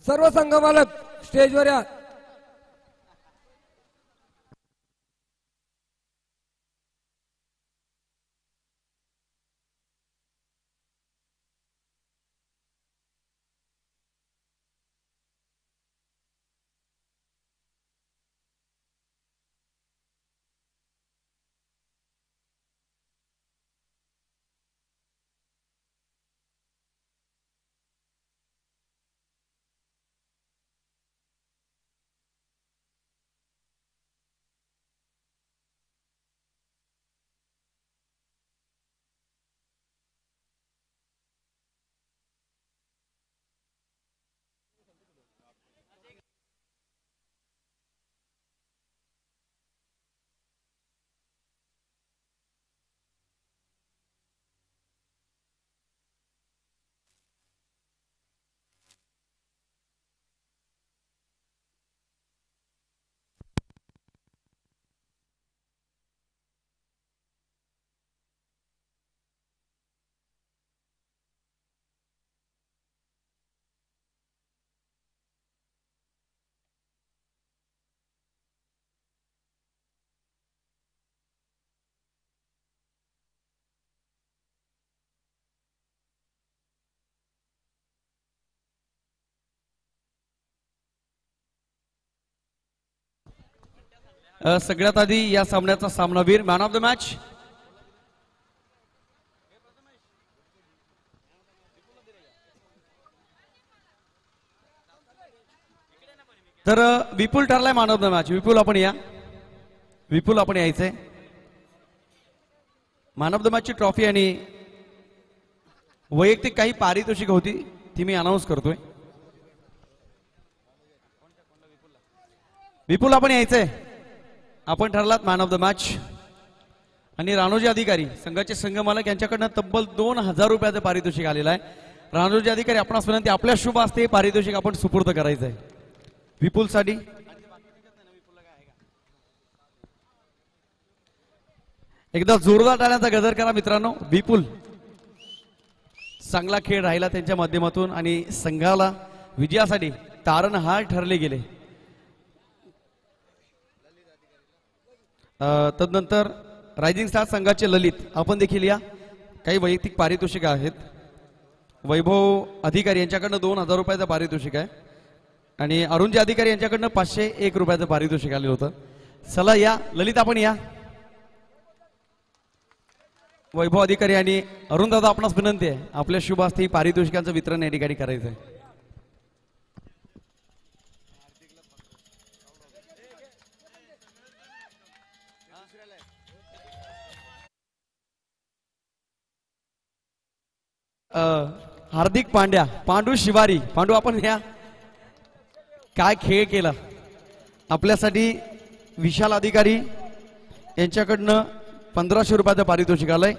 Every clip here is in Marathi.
सर्व संघ मालक स्टेजवर या. सगळ्यात आधी या सामन्याचा सामनावीर मॅन ऑफ द मॅच तर विपुल ठरलाय मॅन ऑफ द मॅच. विपुल आपण या. विपुल आपण यायचंय. मॅन ऑफ द मॅचची ट्रॉफी आणि वैयक्तिक काही पारितोषिक होती ती मी अनाऊन्स करतोय. विपुल आपण यायचंय. आपण ठरलात मॅन ऑफ द मॅच. आणि राणोजी अधिकारी संघाचे संघ मालक यांच्याकडनं तब्बल 2000 रुपयाचं पारितोषिक आलेलं आहे. राणोजी अधिकारी आपणास विनंती आपल्या शुभ हस्ते पारितोषिक आपण सुपूर्द करायचं आहे विपुल साठी. एकदा जोरदार टाळ्यांचा गजर करा मित्रांनो. विपुल चांगला खेळ राहिला त्यांच्या माध्यमातून आणि संघाला विजयासाठी तारणहार ठरले गेले. तदनंतर रायझिंग स्टार संघाचे ललित आपण देखील या. काही वैयक्तिक पारितोषिक आहेत. वैभव अधिकारी यांच्याकडनं 2000 रुपयाचं पारितोषिक आहे आणि अरुणजी अधिकारी यांच्याकडनं 501 रुपयाचं पारितोषिक आलेलं होतं. चला या ललित आपण या. वैभव अधिकारी आणि अरुण दादा आपणास विनंती आहे आपल्या शुभ हस्ते पारितोषिकांचं वितरण या ठिकाणी करायचं आहे. हार्दिक पांड्या पांडू शिवारी पांडू आपण या. काय खेळ केला आपल्यासाठी. विशाल अधिकारी यांच्याकडनं 1500 रुपयाचं पारितोषिक आलंय.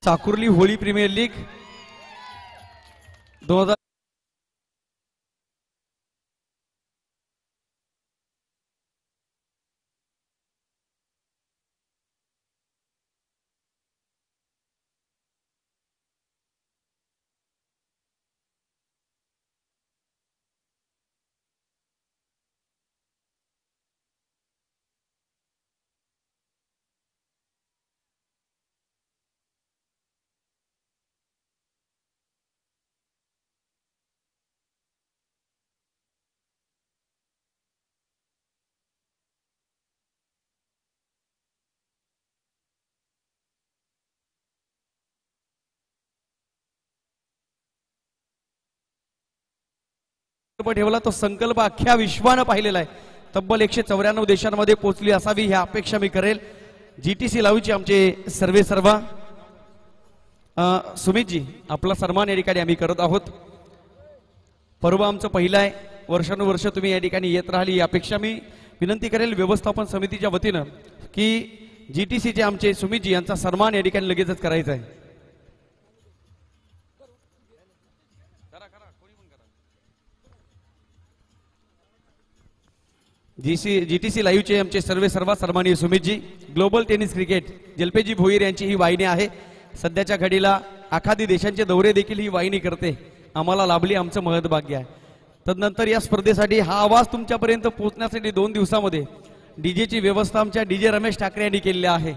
चाकुर्ली होळी प्रीमियर लीग 2000. ठेवला तो संकल्प अख्ख्या विश्वानं पाहिलेला आहे. तब्बल 194 देशांमध्ये पोहोचली असावी ह्या अपेक्षा मी करेल. जीटीसी लाईव्हचे आमचे सर्व सुमितजी आपला सन्मान या ठिकाणी आम्ही करत आहोत. पर्व आमचं पहिलं आहे. वर्षानुवर्ष तुम्ही या ठिकाणी येत राहिली ही अपेक्षा मी विनंती करेल व्यवस्थापन समितीच्या वतीनं की जीटीसीचे आमचे सुमितजी यांचा सन्मान या ठिकाणी लगेचच करायचा आहे. जीटीसी लाईव्हचे आमचे सर्व सन्माननीय सुमितजी, ग्लोबल टेनिस क्रिकेट जलपेजी भोईर यांची ही वाहिनी आहे. सध्याच्या घडीला आखादी देशांचे दौरे देखील ही वाहिनी करते. आम्हाला लाभली, आमचं महत्भाग्य आहे. तदनंतर या स्पर्धेसाठी हा आवाज तुमच्यापर्यंत पोहोचण्यासाठी 2 दिवसामध्ये डीजेची व्यवस्था आमच्या डीजे रमेश ठाकरे यांनी केलेली आहे.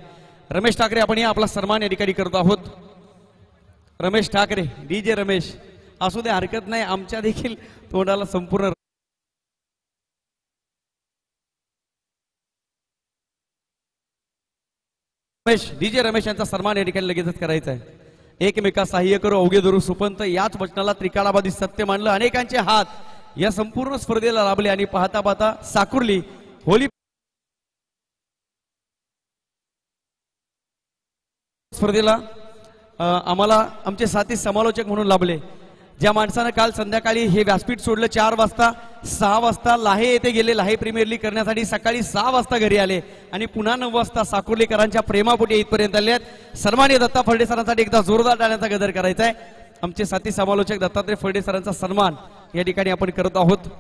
रमेश ठाकरे, आपण या आपला सन्मान या ठिकाणी करत आहोत. रमेश ठाकरे, डीजे रमेश असू दे, हरकत नाही. आमच्या देखील तोंडाला संपूर्ण रमेश, डीजे रमेश यांचा सन्मान या ठिकाणी लगेचच करायचा आहे. एकमेका सहाय्य करू अवघे धरू सुपंत, याच वचनाला त्रिकाळाबादी सत्य मानलं. अनेकांचे हात या संपूर्ण स्पर्धेला लाभले आणि पाहता पाहता साकुर्ली होली स्पर्धेला आम्हाला आमचे साथी समालोचक म्हणून लाभले. ज्या माणसानं काल संध्याकाळी हे व्यासपीठ सोडलं 4 वाजता, 6 वाजता लाहे येथे गेले लाहे प्रीमियर लीग करण्यासाठी, सकाळी 6 वाजता घरी आले आणि पुन्हा 9 वाजता साकुर्लीकरांच्या प्रेमापोटी इथपर्यंत आले आहेत. सन्माननीय दत्ता फर्डे सरांसाठी एकदा जोरदार टाळ्यांचा गजर करायचा आहे. आमचे साथी समालोचक दत्तात्रय फर्डे सरांचा सन्मान या ठिकाणी आपण करत आहोत.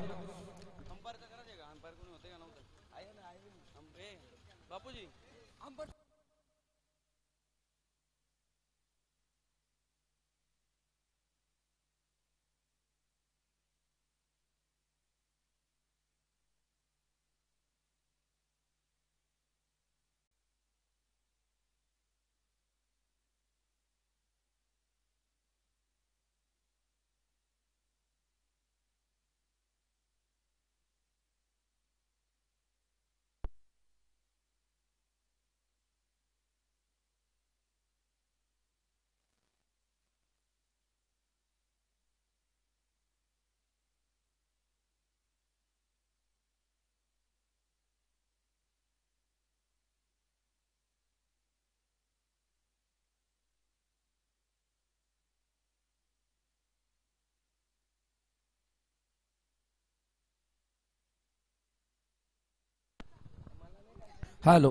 हॅलो,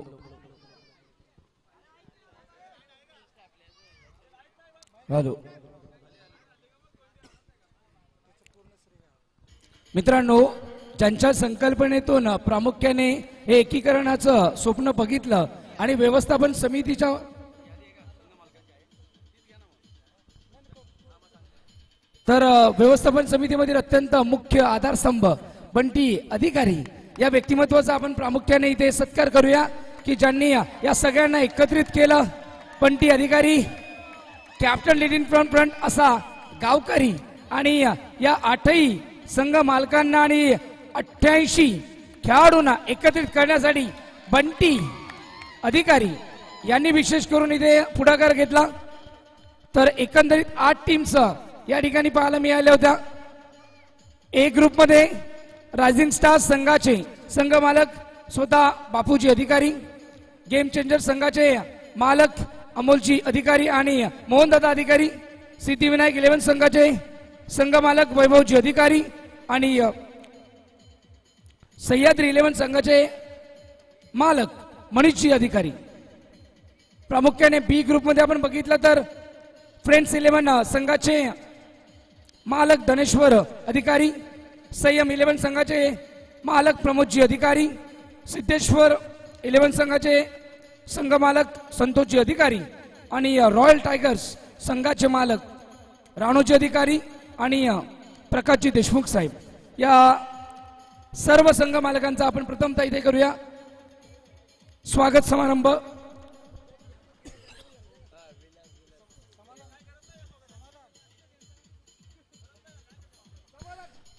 हॅलो मित्रांनो, ज्यांच्या संकल्पनेतून प्रामुख्याने हे एकीकरणाचं स्वप्न बघितलं आणि व्यवस्थापन समितीच्या व्यवस्थापन समितीमधील अत्यंत मुख्य आधारस्तंभ बंटी अधिकारी या व्यक्तिमत्वाचा आपण प्रामुख्याने इथे सत्कार करूया की ज्यांनी या सगळ्यांना एकत्रित केलं. बंटी अधिकारी, कॅप्टन लीडिंग फ्रॉम फ्रंट असा गावकरी आणि या 8ही संघ मालकांना आणि 88 खेळाडूंना एकत्रित करण्यासाठी बंटी अधिकारी यांनी विशेष करून इथे पुढाकार घेतला. तर एकंदरीत 8 टीम्स या ठिकाणी पाहायला मिळाल्या होत्या. ए ग्रुपमध्ये रायझिंग स्टार्स संघाचे संघ मालक स्वतः बापूजी अधिकारी, गेम चेंजर संघाचे मालक अमोलजी अधिकारी आणि मोहनदादा अधिकारी, सिद्धिविनायक 11 संघाचे संघ मालक वैभवजी अधिकारी आणि सह्याद्री 11 संघाचे मालक मनीषजी अधिकारी. प्रामुख्याने बी ग्रुपमध्ये आपण बघितलं तर फ्रेंड्स 11 संघाचे मालक धनेश्वर अधिकारी, संयम 11 संघाचे मालक प्रमोदजी अधिकारी, सिद्धेश्वर 11 संघाचे संघ मालक संतोषजी अधिकारी आणि रॉयल टायगर्स संघाचे मालक राणोजी अधिकारी आणि प्रकाशजी देशमुख साहेब. या सर्व संघ मालकांचा आपण प्रथमतः इथे करूया स्वागत समारंभ.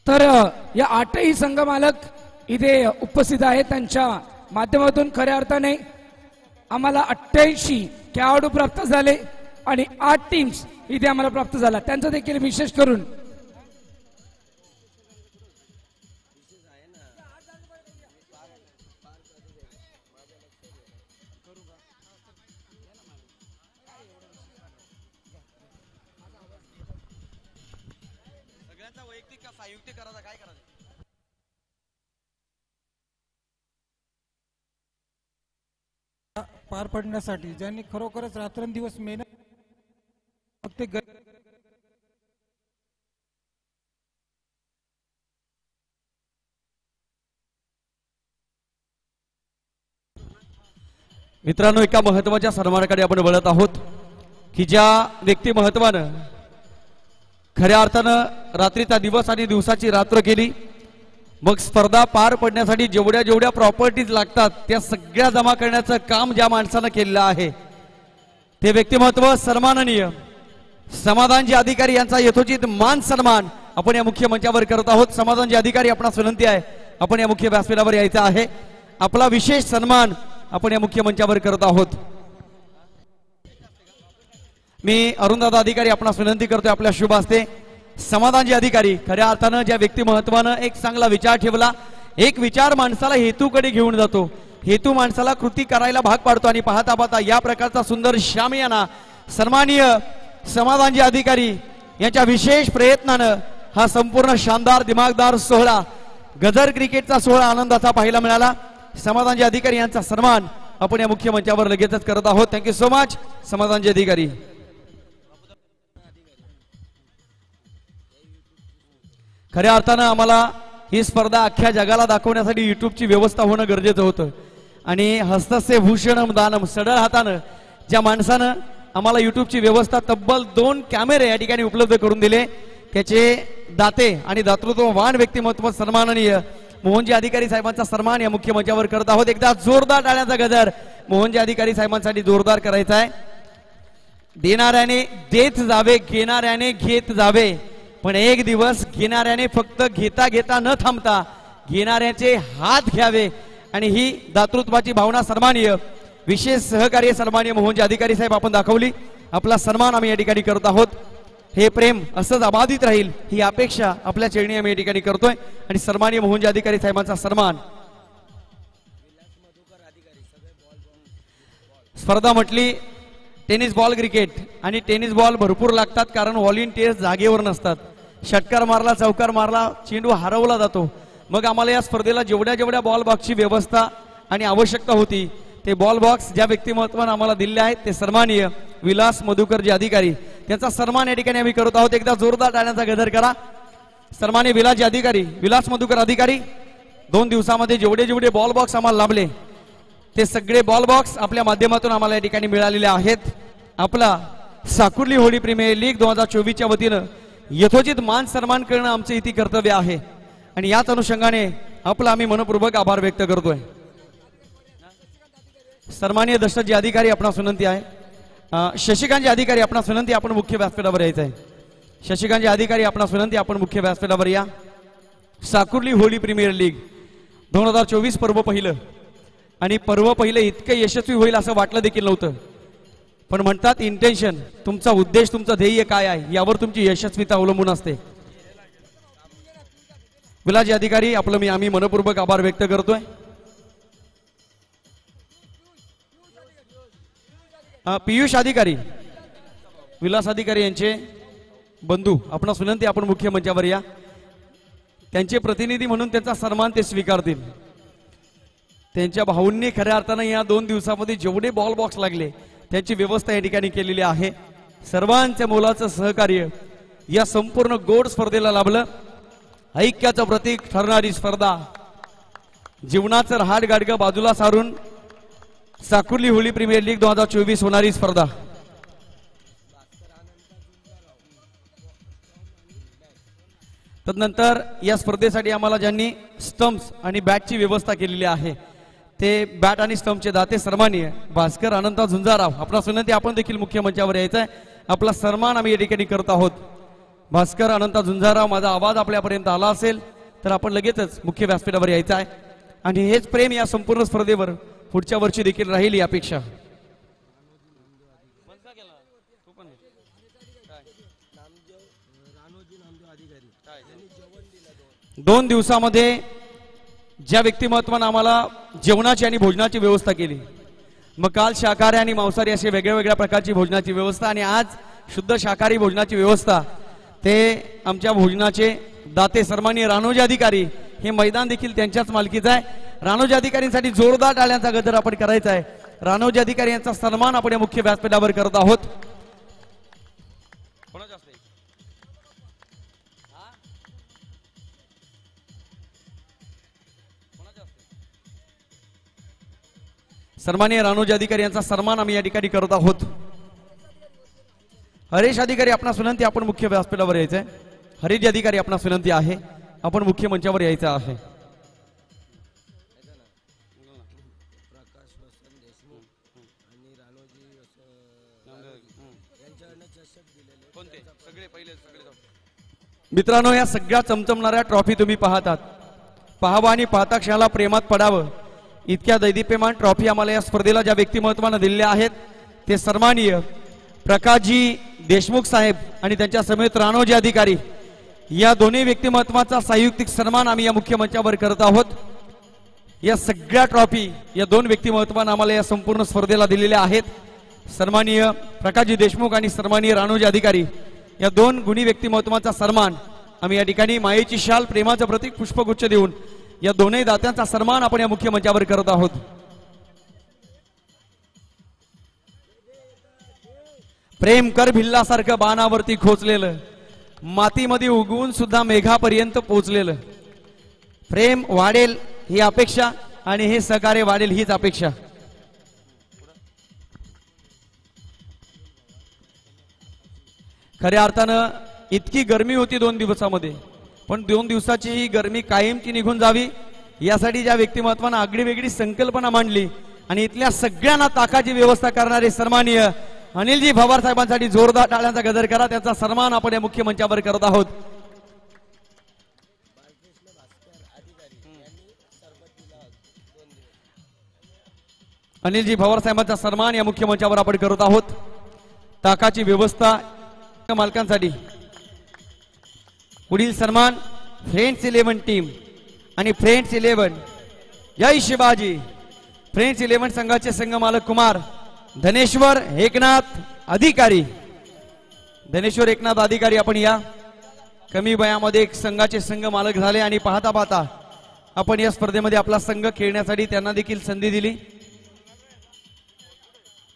तर या 8ही संघ मालक इथे उपस्थित आहेत. त्यांच्या माध्यमातून खऱ्या अर्थाने आम्हाला 88 खेळाडू प्राप्त झाले आणि 8 टीम्स इथे आम्हाला प्राप्त झाला. त्यांचं देखील विशेष करून पार पडण्यासाठी ज्यांनी खरोखरच रात्रंदिवस मेहनत मित्रांनो, एका महत्वाच्या सन्मानाकडे आपण वळत आहोत की ज्या व्यक्ती महत्वानं खऱ्या अर्थानं रात्रीचा दिवस आणि दिवसाची रात्र केली, मग स्पर्धा पार पडण्यासाठी जेवढ्या जेवढ्या प्रॉपर्टीज लागतात त्या सगळ्या जमा करण्याचं काम ज्या माणसानं केलेलं आहे ते व्यक्तिमत्व सन्माननीय समाधानजी अधिकारी यांचा यथोचित मान सन्मान आपण या मुख्य मंचावर करत आहोत। समाधानजी अधिकारी, आपणास विनंती आहे आपण या मुख्य व्यासपीठावर यायचं आहे। आपला विशेष सन्मान आपण या मुख्य मंचावर करत आहोत। मी अरुणदादा अधिकारी आपणास विनंती करतोय आपल्या शुभ हस्ते समाधानजी अधिकारी खऱ्या अर्थानं ज्या व्यक्ती महत्वानं एक चांगला विचार ठेवला, एक विचार माणसाला हेतूकडे घेऊन जातो, हेतू माणसाला कृती करायला भाग पाडतो आणि पाहता पाहता या प्रकारचा सुंदर शामियाना सन्माननीय समाधानजी अधिकारी यांच्या विशेष प्रयत्नानं हा संपूर्ण शानदार दिमागदार सोहळा गजर क्रिकेटचा सोहळा आनंदाचा पाहायला मिळाला। समाधानजी अधिकारी यांचा सन्मान आपण या मुख्य मंचावर लगेचच करत आहोत। थँक्यू सो मच समाधानजी अधिकारी। खऱ्या अर्थानं आम्हाला ही स्पर्धा अख्ख्या जगाला दाखवण्यासाठी युट्यूबची व्यवस्था होणं गरजेचं होतं आणि हस्तस्य भूषणम दानम सडळ हातानं ज्या माणसानं आम्हाला युट्यूबची व्यवस्था तब्बल 2 कॅमेरे या ठिकाणी उपलब्ध करून दिले त्याचे दाते आणि दातृत्ववान व्यक्तिमत्व सन्माननीय मोहनजी अधिकारी साहेबांचा सन्मान या मुख्य मंचावर करत आहोत। एकदा जोरदार टाळ्यांचा गजर मोहनजी अधिकारी साहेबांसाठी जोरदार करायचा आहे। देणाऱ्याने देत जावे, घेणाऱ्याने घेत जावे, पण एक दिवस घेणाऱ्याने फक्त घेता घेता न थांबता घेणाऱ्याचे हात घ्यावे आणि ही दातृत्वाची भावना सन्माननीय विशेष सहकार्य सन्माननीय मोहनजी अधिकारी साहेब आपण दाखवली। आपला सन्मान आम्ही या ठिकाणी करत आहोत। हे प्रेम असंच अबाधित राहील ही अपेक्षा आपल्या चरणी आम्ही या ठिकाणी करतोय आणि सन्माननीय मोहनजी अधिकारी साहेबांचा सन्मान। स्पर्धा म्हटली टेनिस बॉल क्रिकेट आणि टेनिस बॉल भरपूर लागतात कारण व्हॉलेंटियर्स जागेवर नसतात। षटकार मारला, चौकार मारला, चेंडू हरवला जातो। मग आम्हाला या स्पर्धेला जेवढ्या जेवढ्या बॉल बॉक्सची व्यवस्था आणि आवश्यकता होती ते बॉल बॉक्स ज्या व्यक्तिमत्वानं आम्हाला दिले आहेत ते सन्माननीय विलास मधुकरजी अधिकारी त्यांचा सन्मान या ठिकाणी आम्ही करत आहोत। एकदा जोरदार टाळ्यांचा गजर करा। सन्माननीय विलासजी अधिकारी, विलास मधुकर अधिकारी 2 दिवसामध्ये जेवढे जेवढे बॉल बॉक्स आम्हाला लाभले ते सगळे बॉल बॉक्स आपल्या माध्यमातून आम्हाला या ठिकाणी मिळालेले आहेत। आपला साकुर्ली होळी प्रीमियर लीग 2024 च्या वतीनं यथोचित मान सन्मान करणं आमचं इथे कर्तव्य आहे आणि याच अनुषंगाने आपला आम्ही मनपूर्वक आभार व्यक्त करतोय। सन्माननीय दशरथजी अधिकारी आपणास विनंती आहे, शशिकांतजी अधिकारी आपणास विनंती आपण मुख्य व्यासपीठावर यायचं आहे। शशिकांतजी अधिकारी आपणास विनंती आपण मुख्य व्यासपीठावर या। साकुर्ली होळी प्रीमियर लीग 2024 पर्व पहिलं आणि पर्व पहिलं इतकं यशस्वी होईल असं वाटलं देखील नव्हतं, पण म्हणतात इंटेन्शन तुमचा उद्देश तुमचं ध्येय काय आहे यावर तुमची यशस्वीता अवलंबून असते। विलासजी अधिकारी आपलं आम्ही मनपूर्वक आभार व्यक्त करतोय। पियुष अधिकारी, विलास अधिकारी यांचे बंधू आपणास विनंती आपण मुख्य मंचावर या। त्यांचे प्रतिनिधी म्हणून त्यांचा सन्मान ते स्वीकारतील। त्यांच्या भाऊंनी खऱ्या अर्थानं या 2 दिवसामध्ये जेवढे बॉल बॉक्स लागले त्याची व्यवस्था या ठिकाणी केलेली आहे। सर्वांच्या मोलाचं सहकार्य या संपूर्ण गोड स्पर्धेला लाभलं। ऐक्याचं प्रतीक ठरणारी स्पर्धा, जीवनाचं रहाट गाडगं बाजूला सारून साकुर्ली होळी प्रीमियर लीग 2024 होणारी स्पर्धा। तदनंतर या स्पर्धेसाठी आम्हाला ज्यांनी स्टंप्स आणि बॅटची व्यवस्था केलेली आहे ते बॅट आणि स्टंपचे दाते सन्माननीय भास्कर अनंता झुंजाराव आपणास विनंती आपण देखील मुख्य मंचावर यायचं आहे। आपला सन्मान आम्ही या ठिकाणी करत आहोत। भास्कर अनंता झुंजाराव, माझा आवाज आपल्यापर्यंत आला असेल तर आपण लगेचच मुख्य व्यासपीठावर यायचं आहे आणि हेच प्रेम या संपूर्ण स्पर्धेवर पुढच्या वर्षी देखील राहील ही अपेक्षा। 2 दिवसामध्ये ज्या व्यक्तिमत्वानं आम्हाला जेवणाची आणि भोजनाची व्यवस्था केली, मग काल शाकाहारी आणि मांसाहारी असे वेगळ्या वेगळ्या प्रकारची भोजनाची व्यवस्था आणि आज शुद्ध शाकाहारी भोजनाची व्यवस्था, ते आमच्या भोजनाचे दाते सन्माननीय राणोजी अधिकारी, हे मैदान देखील त्यांच्याच मालकीचं आहे। राणोजी अधिकारींसाठी जोरदार टाळ्यांचा गजर आपण करायचा आहे। राणोजी अधिकारी यांचा सन्मान आपण या मुख्य व्यासपीठावर करत आहोत। सन्माननीय रानोजी अधिकारी यांचा सन्मान आम्ही या ठिकाणी करत आहोत. हरेश अधिकारी आपणास विनंती, आपण मुख्य व्यासपीठावर यायचं आहे. हरेश अधिकारी आपणास विनंती आहे, आपण मुख्य मंचावर यायचं आहे. मित्रांनो, या सगळ्या चमचमणाऱ्या ट्रॉफी तुम्ही पाहतात. पाहावं आणि पाहता क्षणाला प्रेमात पडावं. इतक्या दैदिप्यमान ट्रॉफी आम्हाला या स्पर्धेला ज्या व्यक्तिमत्वानं दिलेल्या आहेत ते सन्माननीय प्रकाशजी देशमुख साहेब आणि त्यांच्या समेत रानोजी अधिकारी, या दोन्ही व्यक्तिमत्वाचा संयुक्तिक सन्मान आम्ही या मुख्य मंचावर करत आहोत. या सगळ्या ट्रॉफी या दोन व्यक्तिमत्वानं आम्हाला या संपूर्ण स्पर्धेला दिलेल्या आहेत. सन्माननीय प्रकाशजी देशमुख आणि सन्माननीय रानोजी अधिकारी, या दोन गुणी व्यक्तिमत्वाचा सन्मान आम्ही या ठिकाणी मायेची शाल, प्रेमाचं प्रतीक पुष्पगुच्छ देऊन या दोनही दात्यांचा सन्मान आपण या मुख्य मंचावर करत आहोत. प्रेम कर भिल्लासारखं बाणावरती खोचलेलं, मातीमध्ये उगवून सुद्धा मेघापर्यंत पोचलेलं. प्रेम वाढेल ही अपेक्षा आणि हे सहकार्य वाढेल हीच अपेक्षा. खऱ्या अर्थानं इतकी गरमी होती 2 दिवसामध्ये, पण 2 दिवसाची ही गरमी कायमची निघून जावी यासाठी ज्या व्यक्तिमत्वानं आगळी वेगळी संकल्पना मांडली आणि इथल्या सगळ्यांना ताकाची व्यवस्था करणारे सन्माननीय अनिलजी भवार साहेबांसाठी जोरदार टाळ्यांचा गजर करा. त्यांचा सन्मान आपण या मुख्य मंचावर करत आहोत. अनिलजी भवार साहेबांचा सन्मान या मुख्य मंचावर आपण करत आहोत. ताकाची व्यवस्था मालकांसाठी पुढील सन्मान फ्रेंड्स 11 टीम आणि फ्रेंड्स 11 जय शिवाजी. फ्रेंड्स 11 संघाचे संघ मालक कुमार धनेश्वर एकनाथ अधिकारी. धनेश्वर एकनाथ अधिकारी, आपण या. कमी वयामध्ये एक संघाचे संघ मालक झाले आणि पाहता पाहता आपण या स्पर्धेमध्ये आपला संघ खेळण्यासाठी त्यांना देखील संधी दिली.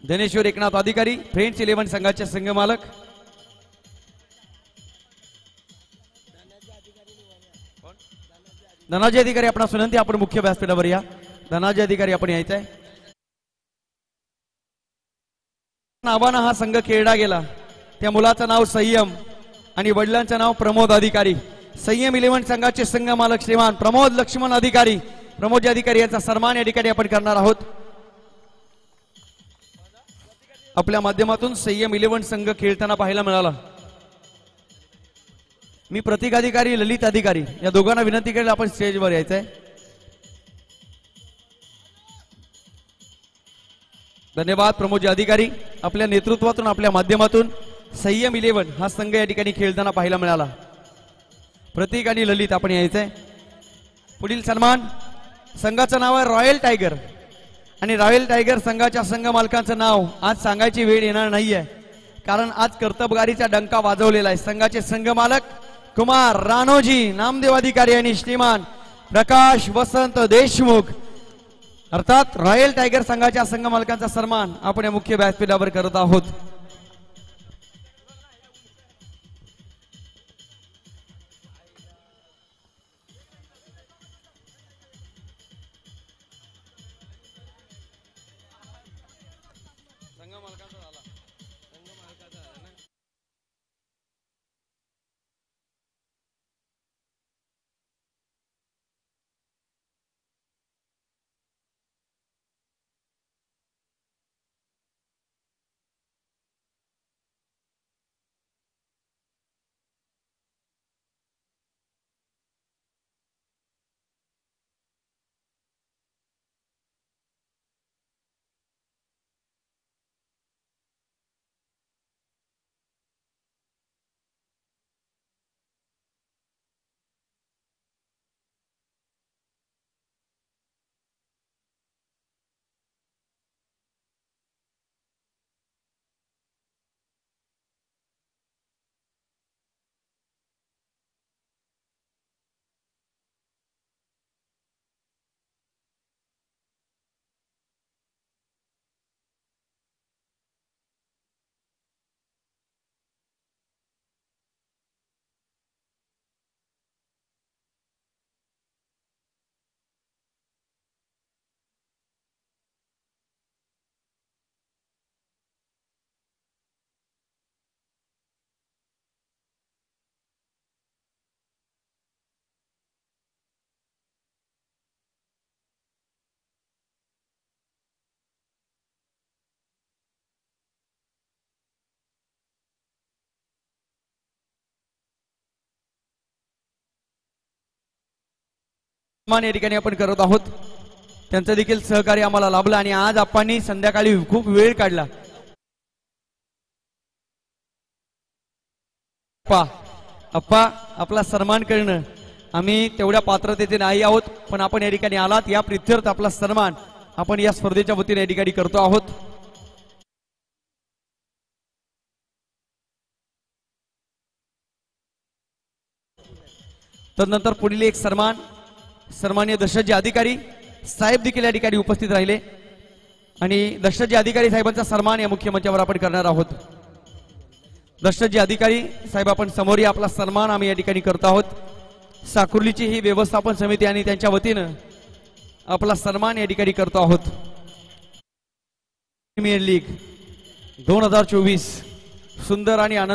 धनेश्वर एकनाथ अधिकारी, फ्रेंड्स 11 संघाचे संघ मालक. धनाजी अधिकारी आपणास विनंती, आपण मुख्य व्यासपीठावर या. धनाजी अधिकारी आपण यायचं आहे. नावानं हा संघ खेळला गेला. त्या मुलाचं नाव संयम आणि वडिलांचं नाव प्रमोद अधिकारी. संयम 11 संघाचे संघ मालक श्रीमान प्रमोद लक्ष्मण अधिकारी, प्रमोद अधिकारी यांचा सन्मान या ठिकाणी आपण करणार आहोत. आपल्या माध्यमातून संयम 11 संघ खेळताना पाहायला मिळाला. मी प्रतीक अधिकारी, ललित अधिकारी या दोघांना विनंती करेल, आपण स्टेजवर यायचं आहे. धन्यवाद प्रमोद अधिकारी, आपल्या नेतृत्वातून आपल्या माध्यमातून संयम 11 हा संघ या ठिकाणी खेळताना पाहायला मिळाला. प्रतीक आणि ललित आपण यायचंय. पुढील सन्मान संघाचं नाव आहे रॉयल टायगर आणि रॉयल टायगर संघाच्या संघ मालकांचं नाव आज सांगायची वेळ येणार नाहीये, कारण आज कर्तबगारीचा डंका वाजवलेला आहे. संघाचे संघ मालक कुमार रानोजी नामदेव अधिकारी आणि श्रीमान प्रकाश वसंत देशमुख, अर्थात रॉयल टायगर संघाच्या संघ मालकांचा सन्मान आपण या मुख्य व्यासपीठावर करत आहोत. सन्मान या ठिकाणी आपण करत आहोत. त्यांचं देखील सहकार्य आम्हाला लाभलं आणि आज आपण संध्याकाळी खूप वेळ काढला. अप्पा आपला सन्मान करणं आम्ही तेवढ्या पात्रतेचे नाही आहोत, पण आपण या ठिकाणी आलात या प्रित्यर्थ आपला सन्मान आपण या स्पर्धेच्या वतीने या ठिकाणी करतो आहोत. तदनंतर पुढील एक सन्माननीय दशरथजी अधिकारी साहेब देखील या ठिकाणी उपस्थित राहिले आणि दशरथजी अधिकारी साहेबांचा सन्मान या मुख्य मंचावर आपण करणार आहोत. दशरथजी अधिकारी साहेब आपण समोर या, आपला सन्मान आम्ही या ठिकाणी करत आहोत. साकुर्लीची ही व्यवस्थापन समिती आणि त्यांच्या वतीनं आपला सन्मान या ठिकाणी करतो आहोत. प्रीमियर लीग 2024 सुंदर आणि आनंद